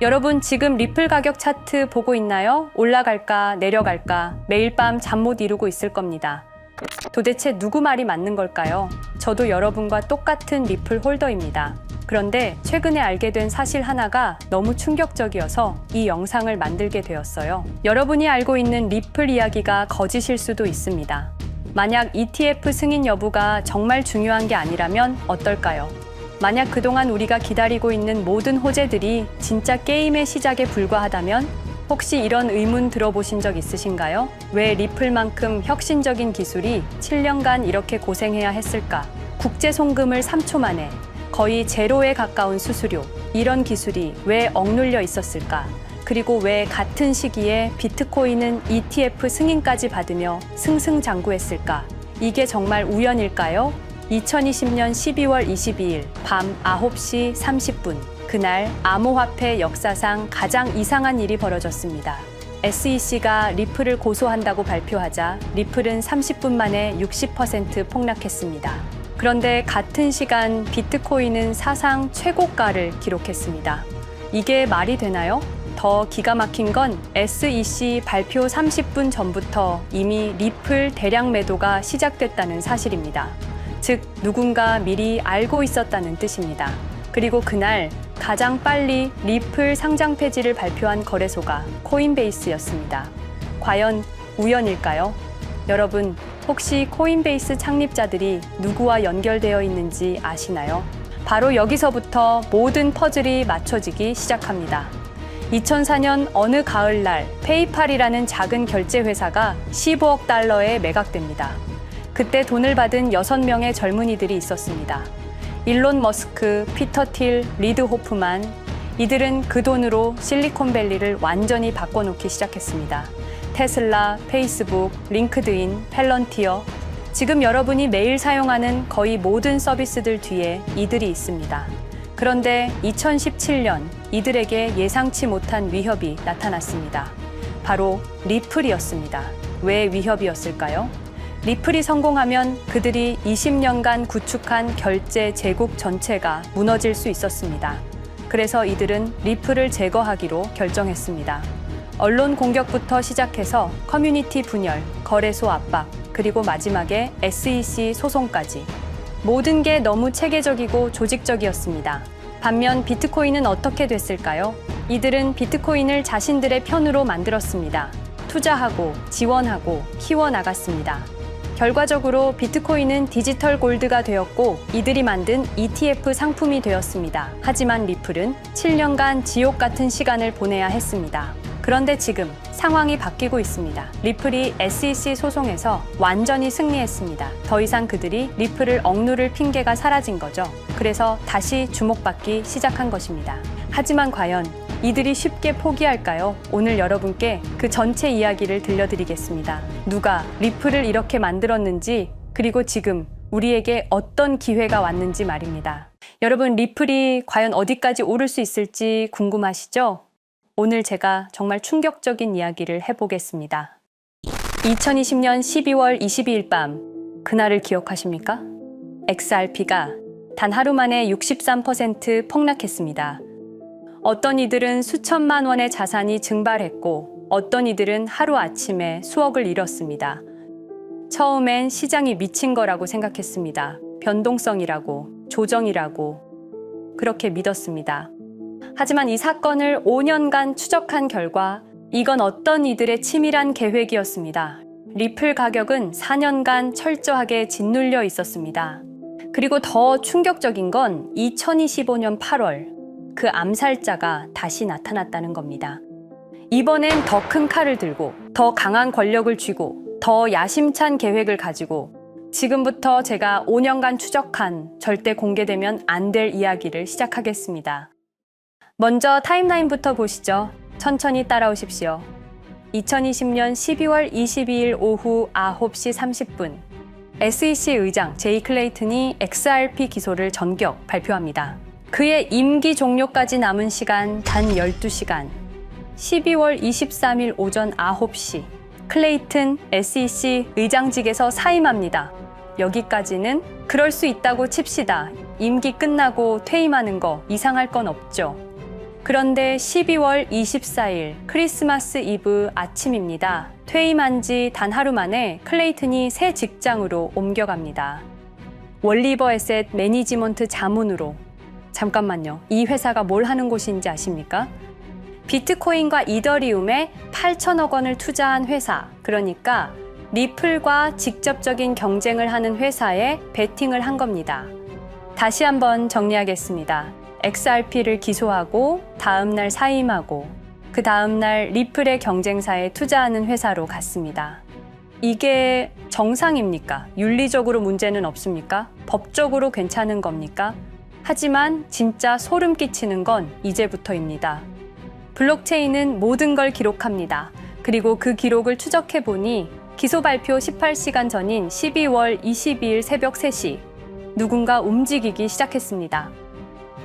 여러분 지금 리플 가격 차트 보고 있나요? 올라갈까 내려갈까 매일 밤 잠 못 이루고 있을 겁니다. 도대체 누구 말이 맞는 걸까요? 저도 여러분과 똑같은 리플 홀더입니다. 그런데 최근에 알게 된 사실 하나가 너무 충격적이어서 이 영상을 만들게 되었어요. 여러분이 알고 있는 리플 이야기가 거짓일 수도 있습니다. 만약 ETF 승인 여부가 정말 중요한 게 아니라면 어떨까요? 만약 그동안 우리가 기다리고 있는 모든 호재들이 진짜 게임의 시작에 불과하다면 혹시 이런 의문 들어보신 적 있으신가요? 왜 리플만큼 혁신적인 기술이 7년간 이렇게 고생해야 했을까? 국제 송금을 3초 만에, 거의 제로에 가까운 수수료, 이런 기술이 왜 억눌려 있었을까? 그리고 왜 같은 시기에 비트코인은 ETF 승인까지 받으며 승승장구했을까? 이게 정말 우연일까요? 2020년 12월 22일 밤 9시 30분 그날 암호화폐 역사상 가장 이상한 일이 벌어졌습니다. SEC가 리플을 고소한다고 발표하자 리플은 30분 만에 60% 폭락했습니다. 그런데 같은 시간 비트코인은 사상 최고가를 기록했습니다. 이게 말이 되나요? 더 기가 막힌 건 SEC 발표 30분 전부터 이미 리플 대량 매도가 시작됐다는 사실입니다. 즉, 누군가 미리 알고 있었다는 뜻입니다. 그리고 그날 가장 빨리 리플 상장 폐지를 발표한 거래소가 코인베이스였습니다. 과연 우연일까요? 여러분, 혹시 코인베이스 창립자들이 누구와 연결되어 있는지 아시나요? 바로 여기서부터 모든 퍼즐이 맞춰지기 시작합니다. 2004년 어느 가을날 페이팔이라는 작은 결제 회사가 15억 달러에 매각됩니다. 그때 돈을 받은 6명의 젊은이들이 있었습니다. 일론 머스크, 피터 틸, 리드 호프만. 이들은 그 돈으로 실리콘밸리를 완전히 바꿔놓기 시작했습니다. 테슬라, 페이스북, 링크드인, 펠런티어. 지금 여러분이 매일 사용하는 거의 모든 서비스들 뒤에 이들이 있습니다. 그런데 2017년 이들에게 예상치 못한 위협이 나타났습니다. 바로 리플이었습니다. 왜 위협이었을까요? 리플이 성공하면 그들이 20년간 구축한 결제 제국 전체가 무너질 수 있었습니다. 그래서 이들은 리플을 제거하기로 결정했습니다. 언론 공격부터 시작해서 커뮤니티 분열, 거래소 압박, 그리고 마지막에 SEC 소송까지. 모든 게 너무 체계적이고 조직적이었습니다. 반면 비트코인은 어떻게 됐을까요? 이들은 비트코인을 자신들의 편으로 만들었습니다. 투자하고 지원하고 키워나갔습니다. 결과적으로 비트코인은 디지털 골드가 되었고 이들이 만든 ETF 상품이 되었습니다. 하지만 리플은 7년간 지옥 같은 시간을 보내야 했습니다. 그런데 지금 상황이 바뀌고 있습니다. 리플이 SEC 소송에서 완전히 승리했습니다. 더 이상 그들이 리플을 억누를 핑계가 사라진 거죠. 그래서 다시 주목받기 시작한 것입니다. 하지만 과연 이들이 쉽게 포기할까요? 오늘 여러분께 그 전체 이야기를 들려드리겠습니다. 누가 리플을 이렇게 만들었는지, 그리고 지금 우리에게 어떤 기회가 왔는지 말입니다. 여러분, 리플이 과연 어디까지 오를 수 있을지 궁금하시죠? 오늘 제가 정말 충격적인 이야기를 해보겠습니다. 2020년 12월 22일 밤, 그날을 기억하십니까? XRP가 단 하루 만에 63% 폭락했습니다. 어떤 이들은 수천만 원의 자산이 증발했고 어떤 이들은 하루아침에 수억을 잃었습니다. 처음엔 시장이 미친 거라고 생각했습니다. 변동성이라고, 조정이라고 그렇게 믿었습니다. 하지만 이 사건을 5년간 추적한 결과 이건 어떤 이들의 치밀한 계획이었습니다. 리플 가격은 4년간 철저하게 짓눌려 있었습니다. 그리고 더 충격적인 건 2025년 8월 그 암살자가 다시 나타났다는 겁니다. 이번엔 더 큰 칼을 들고 더 강한 권력을 쥐고 더 야심찬 계획을 가지고 지금부터 제가 5년간 추적한 절대 공개되면 안 될 이야기를 시작하겠습니다. 먼저 타임라인부터 보시죠. 천천히 따라오십시오. 2020년 12월 22일 오후 9시 30분 SEC 의장 제이 클레이튼이 XRP 기소를 전격 발표합니다. 그의 임기 종료까지 남은 시간 단 12시간. 12월 23일 오전 9시 클레이튼 SEC 의장직에서 사임합니다. 여기까지는 그럴 수 있다고 칩시다. 임기 끝나고 퇴임하는 거 이상할 건 없죠. 그런데 12월 24일 크리스마스 이브 아침입니다. 퇴임한 지 단 하루 만에 클레이튼이 새 직장으로 옮겨갑니다. 월리버 에셋 매니지먼트 자문으로. 잠깐만요. 이 회사가 뭘 하는 곳인지 아십니까? 비트코인과 이더리움에 8천억 원을 투자한 회사, 그러니까 리플과 직접적인 경쟁을 하는 회사에 베팅을 한 겁니다. 다시 한번 정리하겠습니다. XRP를 기소하고 다음날 사임하고 그 다음날 리플의 경쟁사에 투자하는 회사로 갔습니다. 이게 정상입니까? 윤리적으로 문제는 없습니까? 법적으로 괜찮은 겁니까? 하지만 진짜 소름 끼치는 건 이제부터입니다. 블록체인은 모든 걸 기록합니다. 그리고 그 기록을 추적해 보니 기소 발표 18시간 전인 12월 22일 새벽 3시 누군가 움직이기 시작했습니다.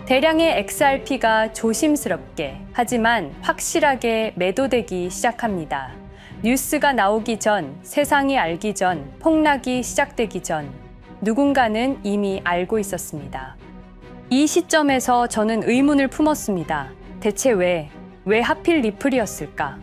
대량의 XRP가 조심스럽게 하지만 확실하게 매도되기 시작합니다. 뉴스가 나오기 전, 세상이 알기 전, 폭락이 시작되기 전 누군가는 이미 알고 있었습니다. 이 시점에서 저는 의문을 품었습니다. 대체 왜 하필 리플이었을까?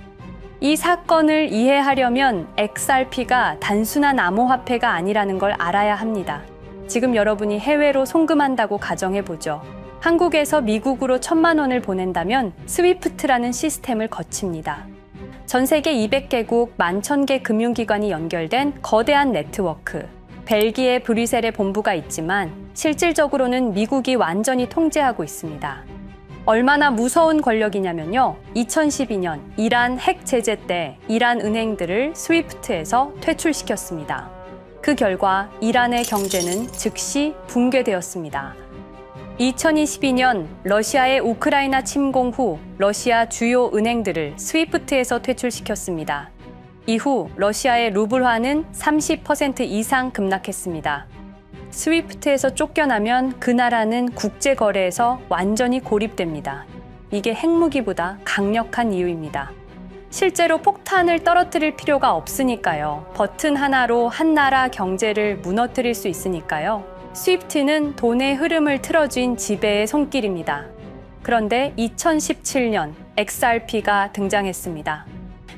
이 사건을 이해하려면 XRP가 단순한 암호화폐가 아니라는 걸 알아야 합니다. 지금 여러분이 해외로 송금한다고 가정해보죠. 한국에서 미국으로 1,000만 원을 보낸다면 스위프트라는 시스템을 거칩니다. 전 세계 200개국 11,000개 금융기관이 연결된 거대한 네트워크. 벨기에 브뤼셀에 본부가 있지만 실질적으로는 미국이 완전히 통제하고 있습니다. 얼마나 무서운 권력이냐면요. 2012년 이란 핵 제재 때 이란 은행들을 스위프트에서 퇴출시켰습니다. 그 결과 이란의 경제는 즉시 붕괴되었습니다. 2022년 러시아의 우크라이나 침공 후 러시아 주요 은행들을 스위프트에서 퇴출시켰습니다. 이후 러시아의 루블화는 30% 이상 급락했습니다. 스위프트에서 쫓겨나면 그 나라는 국제거래에서 완전히 고립됩니다. 이게 핵무기보다 강력한 이유입니다. 실제로 폭탄을 떨어뜨릴 필요가 없으니까요. 버튼 하나로 한 나라 경제를 무너뜨릴 수 있으니까요. 스위프트는 돈의 흐름을 틀어쥔 지배의 손길입니다. 그런데 2017년 XRP가 등장했습니다.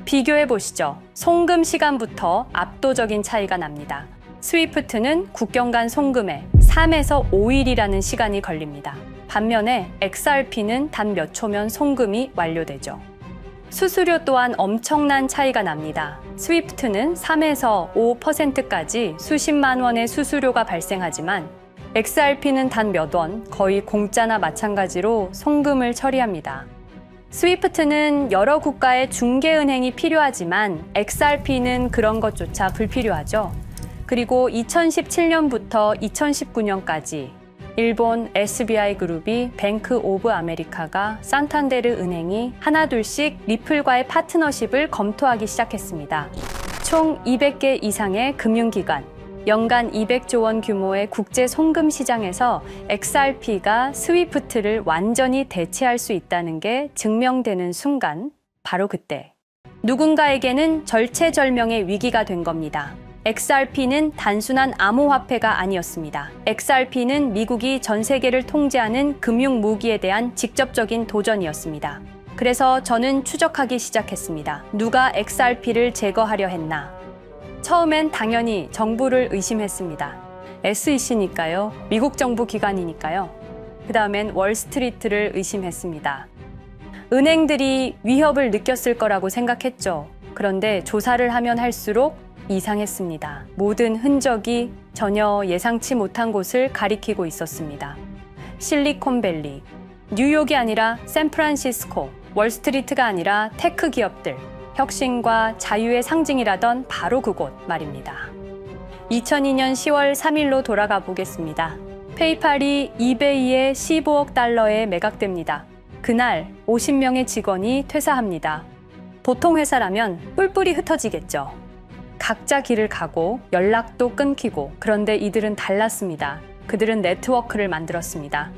비교해 보시죠. 송금 시간부터 압도적인 차이가 납니다. 스위프트는 국경 간 송금에 3에서 5일이라는 시간이 걸립니다. 반면에 XRP는 단 몇 초면 송금이 완료되죠. 수수료 또한 엄청난 차이가 납니다. 스위프트는 3에서 5%까지 수십만 원의 수수료가 발생하지만 XRP는 단 몇 원, 거의 공짜나 마찬가지로 송금을 처리합니다. 스위프트는 여러 국가의 중개은행이 필요하지만 XRP는 그런 것조차 불필요하죠. 그리고 2017년부터 2019년까지 일본 SBI 그룹이 뱅크 오브 아메리카가 산탄데르 은행이 하나둘씩 리플과의 파트너십을 검토하기 시작했습니다. 총 200개 이상의 금융기관, 연간 200조 원 규모의 국제 송금 시장에서 XRP가 스위프트를 완전히 대체할 수 있다는 게 증명되는 순간, 바로 그때 누군가에게는 절체절명의 위기가 된 겁니다. XRP는 단순한 암호화폐가 아니었습니다. XRP는 미국이 전 세계를 통제하는 금융 무기에 대한 직접적인 도전이었습니다. 그래서 저는 추적하기 시작했습니다. 누가 XRP를 제거하려 했나? 처음엔 당연히 정부를 의심했습니다. SEC니까요. 미국 정부 기관이니까요. 그 다음엔 월스트리트를 의심했습니다. 은행들이 위협을 느꼈을 거라고 생각했죠. 그런데 조사를 하면 할수록 이상했습니다. 모든 흔적이 전혀 예상치 못한 곳을 가리키고 있었습니다. 실리콘밸리, 뉴욕이 아니라 샌프란시스코, 월스트리트가 아니라 테크 기업들, 혁신과 자유의 상징이라던 바로 그곳 말입니다. 2002년 10월 3일로 돌아가 보겠습니다. 페이팔이 이베이에 15억 달러에 매각됩니다. 그날 50명의 직원이 퇴사합니다. 보통 회사라면 뿔뿔이 흩어지겠죠. 각자 길을 가고 연락도 끊기고, 그런데 이들은 달랐습니다. 그들은 네트워크를 만들었습니다.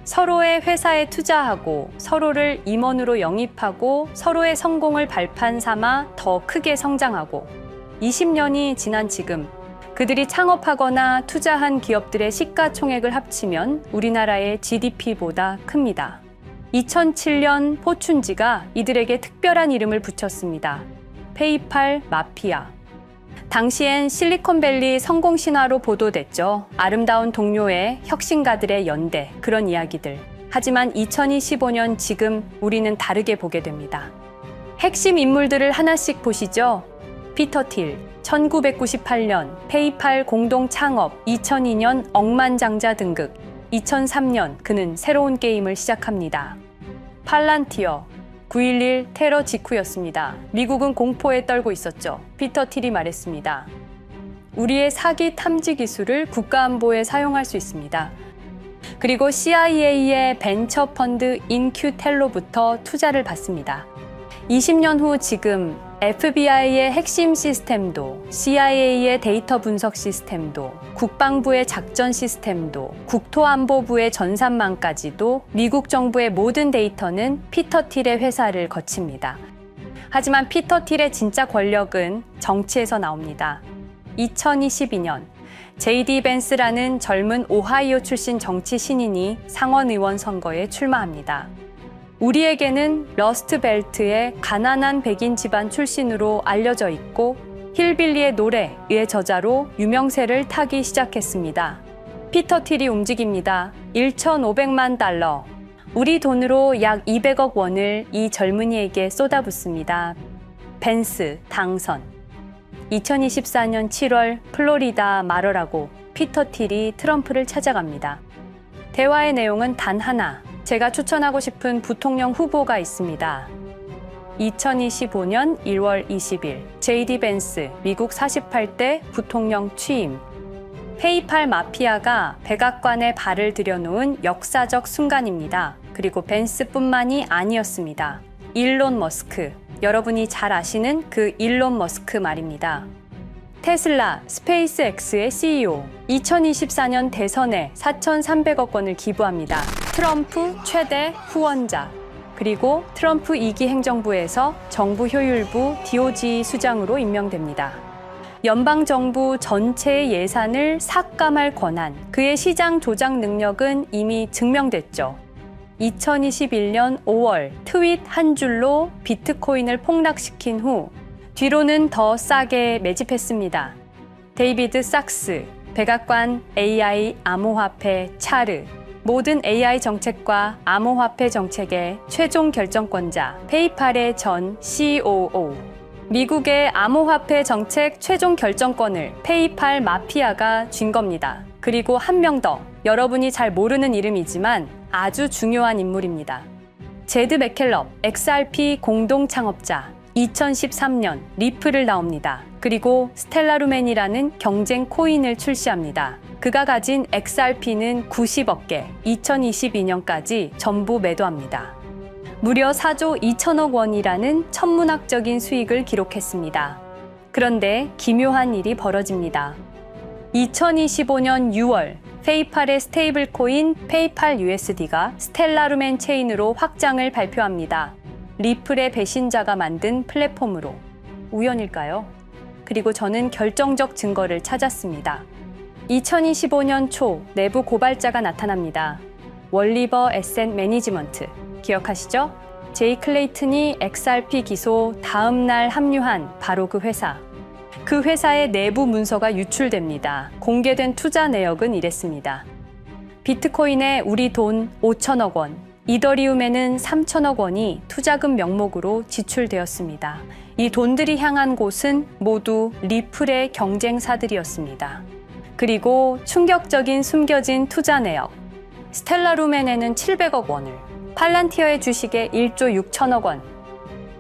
서로의 회사에 투자하고 서로를 임원으로 영입하고 서로의 성공을 발판 삼아 더 크게 성장하고 20년이 지난 지금 그들이 창업하거나 투자한 기업들의 시가총액을 합치면 우리나라의 GDP보다 큽니다. 2007년 포춘지가 이들에게 특별한 이름을 붙였습니다. 페이팔 마피아. 당시엔 실리콘밸리 성공 신화로 보도됐죠. 아름다운 동료의 혁신가들의 연대, 그런 이야기들. 하지만 2025년 지금 우리는 다르게 보게 됩니다. 핵심 인물들을 하나씩 보시죠. 피터 틸, 1998년 페이팔 공동 창업, 2002년 억만장자 등극, 2003년 그는 새로운 게임을 시작합니다. 팔란티어, 9.11 테러 직후였습니다. 미국은 공포에 떨고 있었죠. 피터 틸이 말했습니다. 우리의 사기 탐지 기술을 국가안보에 사용할 수 있습니다. 그리고 CIA의 벤처 펀드 인큐텔로부터 투자를 받습니다. 20년 후 지금 FBI의 핵심 시스템도, CIA의 데이터 분석 시스템도, 국방부의 작전 시스템도, 국토안보부의 전산망까지도 미국 정부의 모든 데이터는 피터 틸의 회사를 거칩니다. 하지만 피터 틸의 진짜 권력은 정치에서 나옵니다. 2022년 JD 벤스라는 젊은 오하이오 출신 정치 신인이 상원의원 선거에 출마합니다. 우리에게는 러스트 벨트의 가난한 백인 집안 출신으로 알려져 있고 힐빌리의 노래의 저자로 유명세를 타기 시작했습니다. 피터 틸이 움직입니다. 1,500만 달러, 우리 돈으로 약 200억 원을 이 젊은이에게 쏟아붓습니다. 벤스 당선. 2024년 7월 플로리다 마러라고 피터 틸이 트럼프를 찾아갑니다. 대화의 내용은 단 하나, 제가 추천하고 싶은 부통령 후보가 있습니다. 2025년 1월 20일 JD 벤스 미국 48대 부통령 취임. 페이팔 마피아가 백악관에 발을 들여놓은 역사적 순간입니다. 그리고 벤스뿐만이 아니었습니다. 일론 머스크, 여러분이 잘 아시는 그 일론 머스크 말입니다. 테슬라, 스페이스X의 CEO, 2024년 대선에 4,300억 원을 기부합니다. 트럼프 최대 후원자, 그리고 트럼프 2기 행정부에서 정부 효율부 DOJ 수장으로 임명됩니다. 연방정부 전체의 예산을 삭감할 권한, 그의 시장 조작 능력은 이미 증명됐죠. 2021년 5월 트윗 한 줄로 비트코인을 폭락시킨 후 뒤로는 더 싸게 매집했습니다. 데이비드 sak스, 백악관 AI 암호화폐 차르, 모든 AI 정책과 암호화폐 정책의 최종 결정권자, 페이팔의 전 COO. 미국의 암호화폐 정책 최종 결정권을 페이팔 마피아가 쥔 겁니다. 그리고 한 명 더, 여러분이 잘 모르는 이름이지만 아주 중요한 인물입니다. 제드 맥켈럽, XRP 공동 창업자, 2013년 리플을 나옵니다. 그리고 스텔라루멘이라는 경쟁 코인을 출시합니다. 그가 가진 XRP는 90억 개, 2022년까지 전부 매도합니다. 무려 4조 2천억 원이라는 천문학적인 수익을 기록했습니다. 그런데 기묘한 일이 벌어집니다. 2025년 6월 페이팔의 스테이블 코인 페이팔 USD가 스텔라루멘 체인으로 확장을 발표합니다. 리플의 배신자가 만든 플랫폼으로. 우연일까요? 그리고 저는 결정적 증거를 찾았습니다. 2025년 초 내부 고발자가 나타납니다. 월리버 에셋 매니지먼트. 기억하시죠? 제이 클레이튼이 XRP 기소 다음 날 합류한 바로 그 회사. 그 회사의 내부 문서가 유출됩니다. 공개된 투자 내역은 이랬습니다. 비트코인에 우리 돈 5천억 원, 이더리움에는 3천억 원이 투자금 명목으로 지출되었습니다. 이 돈들이 향한 곳은 모두 리플의 경쟁사들이었습니다. 그리고 충격적인 숨겨진 투자 내역. 스텔라루멘에는 700억 원을, 팔란티어의 주식에 1조 6천억 원,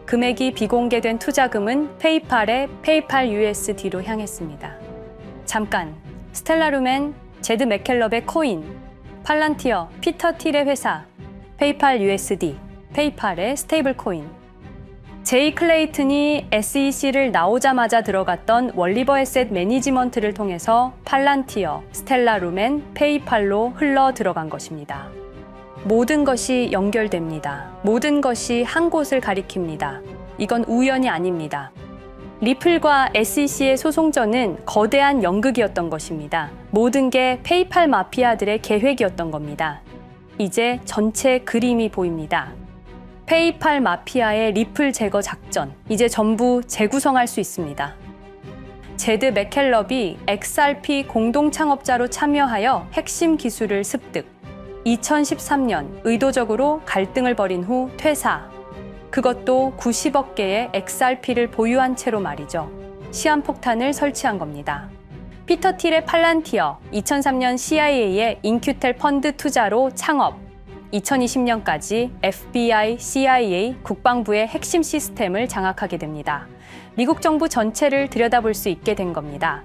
금액이 비공개된 투자금은 페이팔의 페이팔 USD로 향했습니다. 잠깐, 스텔라루멘, 제드 맥켈럽의 코인, 팔란티어, 피터 틸의 회사, 페이팔 USD, 페이팔의 스테이블 코인. 제이 클레이튼이 SEC를 나오자마자 들어갔던 월리버 에셋 매니지먼트를 통해서 팔란티어, 스텔라루멘, 페이팔로 흘러 들어간 것입니다. 모든 것이 연결됩니다. 모든 것이 한 곳을 가리킵니다. 이건 우연이 아닙니다. 리플과 SEC의 소송전은 거대한 연극이었던 것입니다. 모든 게 페이팔 마피아들의 계획이었던 겁니다. 이제 전체 그림이 보입니다. 페이팔 마피아의 리플 제거 작전, 이제 전부 재구성할 수 있습니다. 제드 맥켈럽이 XRP 공동 창업자로 참여하여 핵심 기술을 습득. 2013년 의도적으로 갈등을 벌인 후 퇴사. 그것도 90억 개의 XRP를 보유한 채로 말이죠. 시한폭탄을 설치한 겁니다. 피터 틸의 팔란티어, 2003년 CIA의 인큐텔 펀드 투자로 창업. 2020년까지 FBI, CIA, 국방부의 핵심 시스템을 장악하게 됩니다. 미국 정부 전체를 들여다볼 수 있게 된 겁니다.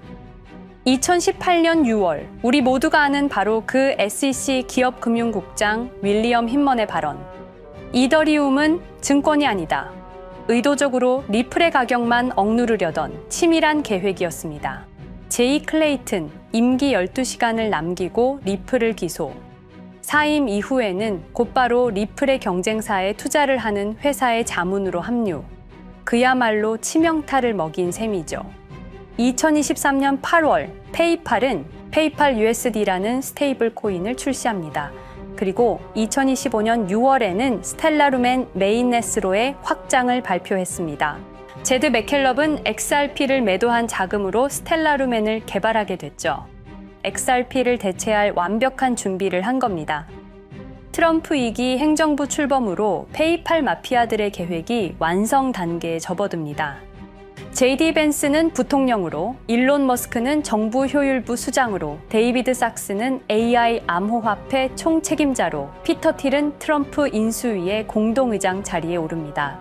2018년 6월, 우리 모두가 아는 바로 그 SEC 기업금융국장 윌리엄 힌먼의 발언. 이더리움은 증권이 아니다. 의도적으로 리플의 가격만 억누르려던 치밀한 계획이었습니다. 제이 클레이튼, 임기 12시간을 남기고 리플을 기소. 사임 이후에는 곧바로 리플의 경쟁사에 투자를 하는 회사의 자문으로 합류. 그야말로 치명타를 먹인 셈이죠. 2023년 8월, 페이팔은 페이팔 USD라는 스테이블 코인을 출시합니다. 그리고 2025년 6월에는 스텔라루멘 메인넷으로의 확장을 발표했습니다. 제드 맥켈럽은 XRP를 매도한 자금으로 스텔라루멘을 개발하게 됐죠. XRP를 대체할 완벽한 준비를 한 겁니다. 트럼프 2기 행정부 출범으로 페이팔 마피아들의 계획이 완성 단계에 접어듭니다. JD 벤스는 부통령으로, 일론 머스크는 정부 효율부 수장으로, 데이비드 sak스는 AI 암호화폐 총책임자로, 피터 틸은 트럼프 인수위의 공동의장 자리에 오릅니다.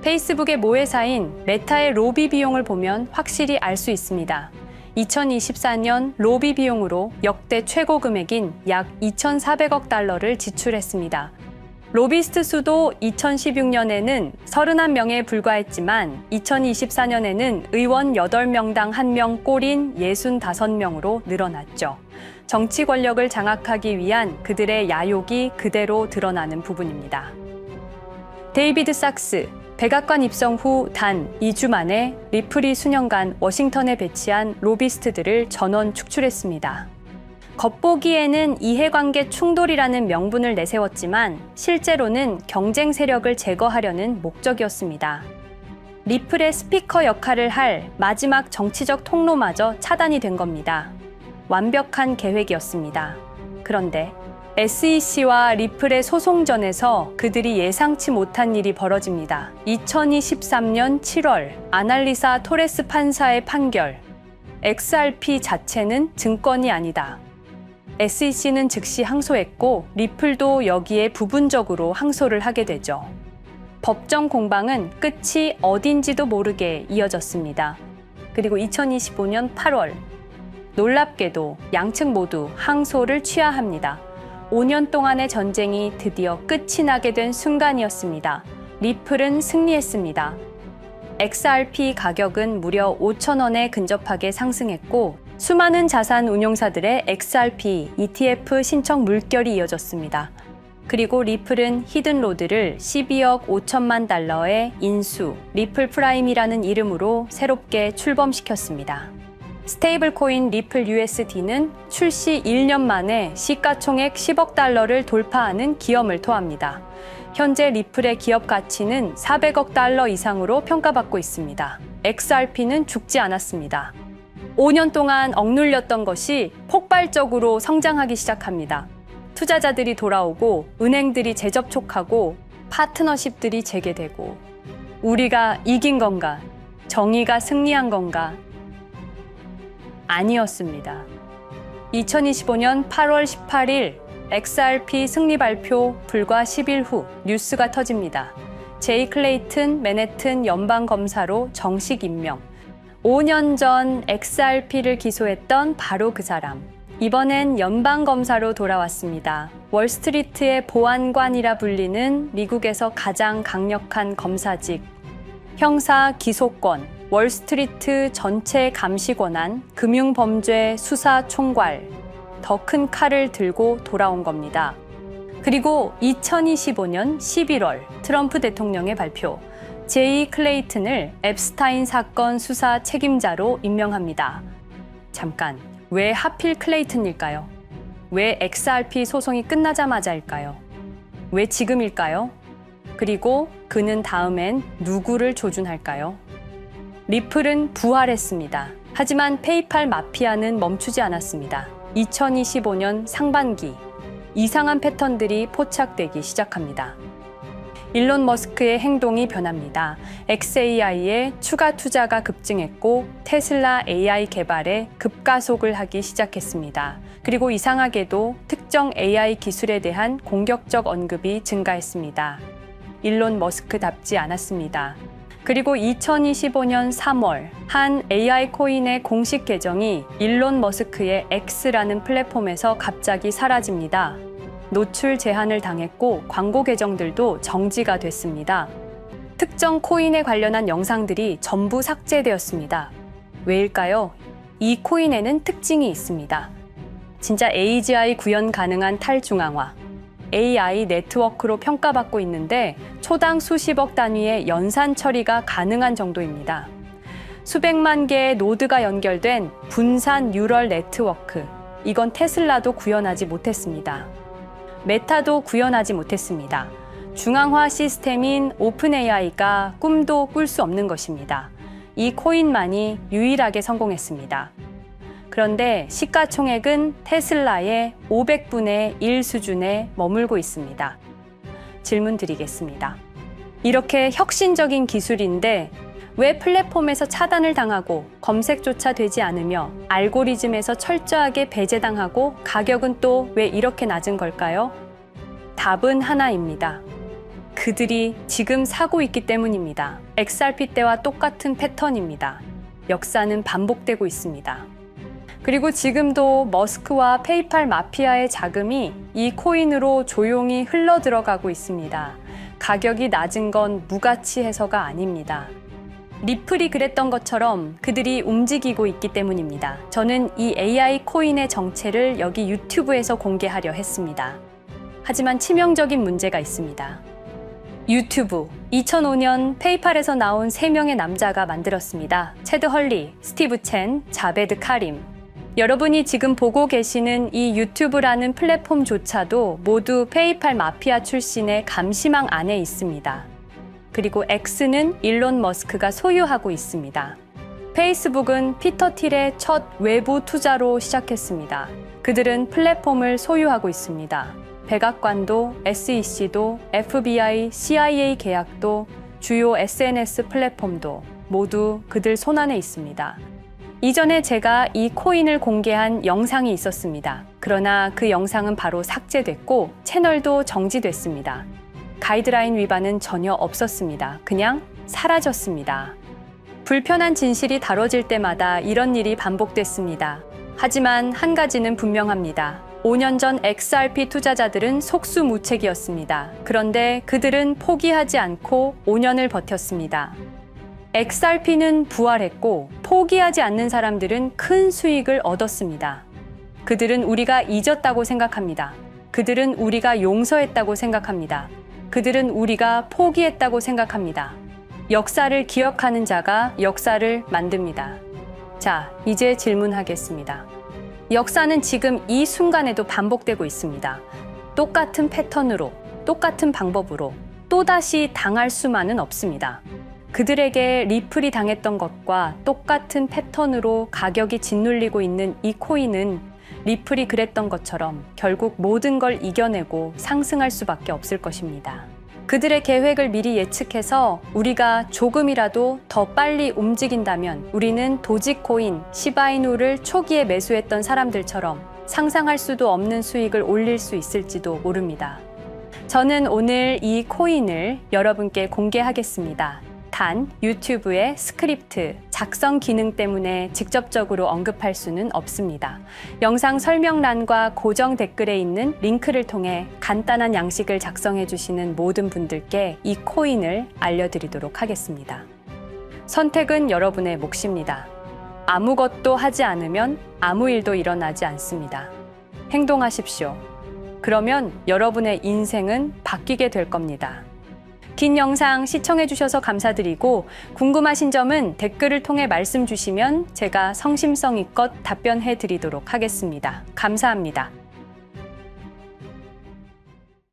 페이스북의 모회사인 메타의 로비 비용을 보면 확실히 알 수 있습니다. 2024년 로비 비용으로 역대 최고 금액인 약 2,400억 달러를 지출했습니다. 로비스트 수도 2016년에는 31명에 불과했지만 2024년에는 의원 8명당 1명 꼴인 65명으로 늘어났죠. 정치 권력을 장악하기 위한 그들의 야욕이 그대로 드러나는 부분입니다. 데이비드 sak스, 백악관 입성 후 단 2주 만에 리플이 수년간 워싱턴에 배치한 로비스트들을 전원 축출했습니다. 겉보기에는 이해관계 충돌이라는 명분을 내세웠지만 실제로는 경쟁 세력을 제거하려는 목적이었습니다. 리플의 스피커 역할을 할 마지막 정치적 통로마저 차단이 된 겁니다. 완벽한 계획이었습니다. 그런데 SEC와 리플의 소송전에서 그들이 예상치 못한 일이 벌어집니다. 2023년 7월 아날리사 토레스 판사의 판결. XRP 자체는 증권이 아니다. SEC는 즉시 항소했고 리플도 여기에 부분적으로 항소를 하게 되죠. 법정 공방은 끝이 어딘지도 모르게 이어졌습니다. 그리고 2025년 8월 놀랍게도 양측 모두 항소를 취하합니다. 5년 동안의 전쟁이 드디어 끝이 나게 된 순간이었습니다. 리플은 승리했습니다. XRP 가격은 무려 5,000원에 근접하게 상승했고 수많은 자산 운용사들의 XRP, ETF 신청 물결이 이어졌습니다. 그리고 리플은 히든로드를 12억 5천만 달러의 인수, 리플 프라임이라는 이름으로 새롭게 출범시켰습니다. 스테이블 코인 리플 USD는 출시 1년 만에 시가총액 10억 달러를 돌파하는 기염을 토합니다. 현재 리플의 기업 가치는 400억 달러 이상으로 평가받고 있습니다. XRP는 죽지 않았습니다. 5년 동안 억눌렸던 것이 폭발적으로 성장하기 시작합니다. 투자자들이 돌아오고 은행들이 재접촉하고 파트너십들이 재개되고 우리가 이긴 건가? 정의가 승리한 건가? 아니었습니다. 2025년 8월 18일 XRP 승리 발표 불과 10일 후 뉴스가 터집니다. 제이 클레이튼 맨해튼 연방검사로 정식 임명. 5년 전 XRP를 기소했던 바로 그 사람. 이번엔 연방검사로 돌아왔습니다. 월스트리트의 보안관이라 불리는 미국에서 가장 강력한 검사직. 형사 기소권, 월스트리트 전체 감시 권한, 금융범죄 수사 총괄. 더 큰 칼을 들고 돌아온 겁니다. 그리고 2025년 11월 트럼프 대통령의 발표. 제이 클레이튼을 앱스타인 사건 수사 책임자로 임명합니다. 잠깐, 왜 하필 클레이튼일까요? 왜 XRP 소송이 끝나자마자일까요? 왜 지금일까요? 그리고 그는 다음엔 누구를 조준할까요? 리플은 부활했습니다. 하지만 페이팔 마피아는 멈추지 않았습니다. 2025년 상반기, 이상한 패턴들이 포착되기 시작합니다. 일론 머스크의 행동이 변합니다. xAI에 추가 투자가 급증했고 테슬라 AI 개발에 급가속을 하기 시작했습니다. 그리고 이상하게도 특정 AI 기술에 대한 공격적 언급이 증가했습니다. 일론 머스크답지 않았습니다. 그리고 2025년 3월 한 AI 코인의 공식 계정이 일론 머스크의 X라는 플랫폼에서 갑자기 사라집니다. 노출 제한을 당했고 광고 계정들도 정지가 됐습니다. 특정 코인에 관련한 영상들이 전부 삭제되었습니다. 왜일까요? 이 코인에는 특징이 있습니다. 진짜 AGI 구현 가능한 탈중앙화, AI 네트워크로 평가받고 있는데 초당 수십억 단위의 연산 처리가 가능한 정도입니다. 수백만 개의 노드가 연결된 분산 뉴럴 네트워크, 이건 테슬라도 구현하지 못했습니다. 메타도 구현하지 못했습니다. 중앙화 시스템인 오픈AI가 꿈도 꿀 수 없는 것입니다. 이 코인만이 유일하게 성공했습니다. 그런데 시가총액은 테슬라의 500분의 1 수준에 머물고 있습니다. 질문 드리겠습니다. 이렇게 혁신적인 기술인데 왜 플랫폼에서 차단을 당하고 검색조차 되지 않으며 알고리즘에서 철저하게 배제당하고 가격은 또 왜 이렇게 낮은 걸까요? 답은 하나입니다. 그들이 지금 사고 있기 때문입니다. XRP 때와 똑같은 패턴입니다. 역사는 반복되고 있습니다. 그리고 지금도 머스크와 페이팔 마피아의 자금이 이 코인으로 조용히 흘러 들어가고 있습니다. 가격이 낮은 건 무가치해서가 아닙니다. 리플이 그랬던 것처럼 그들이 움직이고 있기 때문입니다. 저는 이 AI 코인의 정체를 여기 유튜브에서 공개하려 했습니다. 하지만 치명적인 문제가 있습니다. 유튜브, 2005년 페이팔에서 나온 3명의 남자가 만들었습니다. 체드 헐리, 스티브 첸, 자베드 카림. 여러분이 지금 보고 계시는 이 유튜브라는 플랫폼조차도 모두 페이팔 마피아 출신의 감시망 안에 있습니다. 그리고 X는 일론 머스크가 소유하고 있습니다. 페이스북은 피터 틸의 첫 외부 투자로 시작했습니다. 그들은 플랫폼을 소유하고 있습니다. 백악관도, SEC도, FBI, CIA 계약도, 주요 SNS 플랫폼도 모두 그들 손안에 있습니다. 이전에 제가 이 코인을 공개한 영상이 있었습니다. 그러나 그 영상은 바로 삭제됐고 채널도 정지됐습니다. 가이드라인 위반은 전혀 없었습니다. 그냥 사라졌습니다. 불편한 진실이 다뤄질 때마다 이런 일이 반복됐습니다. 하지만 한 가지는 분명합니다. 5년 전 XRP 투자자들은 속수무책이었습니다. 그런데 그들은 포기하지 않고 5년을 버텼습니다. XRP는 부활했고 포기하지 않는 사람들은 큰 수익을 얻었습니다. 그들은 우리가 잊었다고 생각합니다. 그들은 우리가 용서했다고 생각합니다. 그들은 우리가 포기했다고 생각합니다. 역사를 기억하는 자가 역사를 만듭니다. 자, 이제 질문하겠습니다. 역사는 지금 이 순간에도 반복되고 있습니다. 똑같은 패턴으로, 똑같은 방법으로 또다시 당할 수만은 없습니다. 그들에게 리플이 당했던 것과 똑같은 패턴으로 가격이 짓눌리고 있는 이 코인은 리플이 그랬던 것처럼 결국 모든 걸 이겨내고 상승할 수밖에 없을 것입니다. 그들의 계획을 미리 예측해서 우리가 조금이라도 더 빨리 움직인다면 우리는 도지코인, 시바이누를 초기에 매수했던 사람들처럼 상상할 수도 없는 수익을 올릴 수 있을지도 모릅니다. 저는 오늘 이 코인을 여러분께 공개하겠습니다. 단 유튜브의 스크립트, 작성 기능 때문에 직접적으로 언급할 수는 없습니다. 영상 설명란과 고정 댓글에 있는 링크를 통해 간단한 양식을 작성해 주시는 모든 분들께 이 코인을 알려드리도록 하겠습니다. 선택은 여러분의 몫입니다. 아무것도 하지 않으면 아무 일도 일어나지 않습니다. 행동하십시오. 그러면 여러분의 인생은 바뀌게 될 겁니다. 긴 영상 시청해 주셔서 감사드리고 궁금하신 점은 댓글을 통해 말씀 주시면 제가 성심성의껏 답변해 드리도록 하겠습니다. 감사합니다.